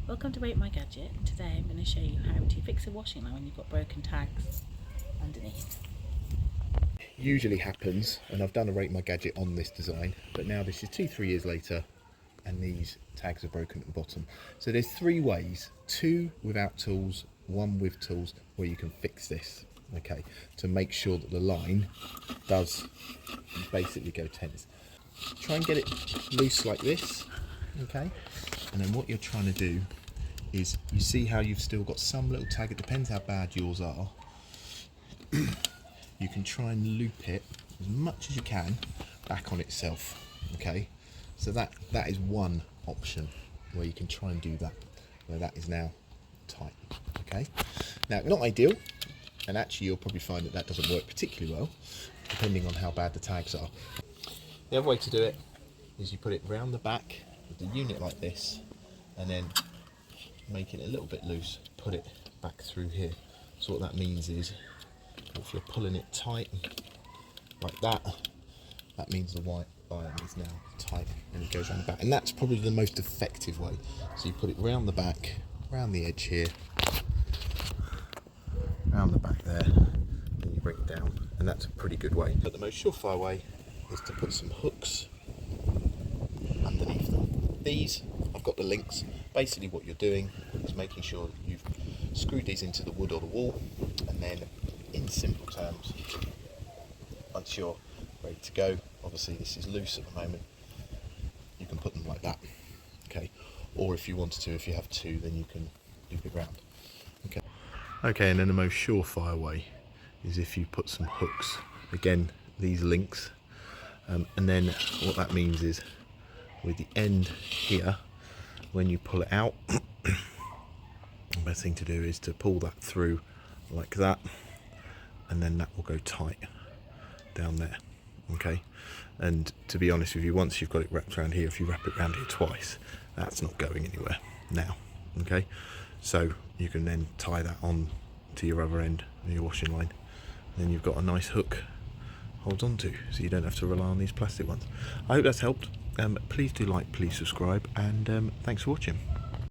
Welcome to Rate My Gadget. Today I'm going to show you how to fix a washing line when you've got broken tags underneath. Usually happens, and I've done a Rate My Gadget on this design, but now this is 2-3 years later and these tags are broken at the bottom. So there's 3 ways, 2 without tools, 1 with tools, where you can fix this, okay, to make sure that the line does basically go tense. Try and get it loose like this, okay, and then what you're trying to do is, you see how you've still got some little tag, it depends how bad yours are. You can try and loop it as much as you can back on itself, okay, so that is one option where you can try and do that, where that is now tight, okay. Now, not ideal, and actually you'll probably find that that doesn't work particularly well depending on how bad the tags are. The other way to do it is you put it round the back with the unit like this, and then make it a little bit loose, put it back through here. So what that means is, if you're pulling it tight like that, that means the white iron is now tight and it goes around the back, and that's probably the most effective way. So you put it round the back, round the edge here, round the back there, and you bring it down, and that's a pretty good way. But the most surefire way is to put some hooks underneath them. These, I've got the links. Basically what you're doing is making sure that you've screwed these into the wood or the wall, and then in simple terms, once you're ready to go, obviously this is loose at the moment, you can put them like that, okay, or if you wanted to, if you have 2, then you can loop it round, okay, and then the most surefire way is if you put some hooks, again these links, and then what that means is, with the end here, when you pull it out, the best thing to do is to pull that through like that, and then that will go tight down there, okay. And to be honest with you, once you've got it wrapped around here, if you wrap it around here twice, that's not going anywhere now, okay. So you can then tie that on to your other end of your washing line, and then you've got a nice hook holds on to, so you don't have to rely on these plastic ones. I hope that's helped. Please do like, please subscribe, and thanks for watching.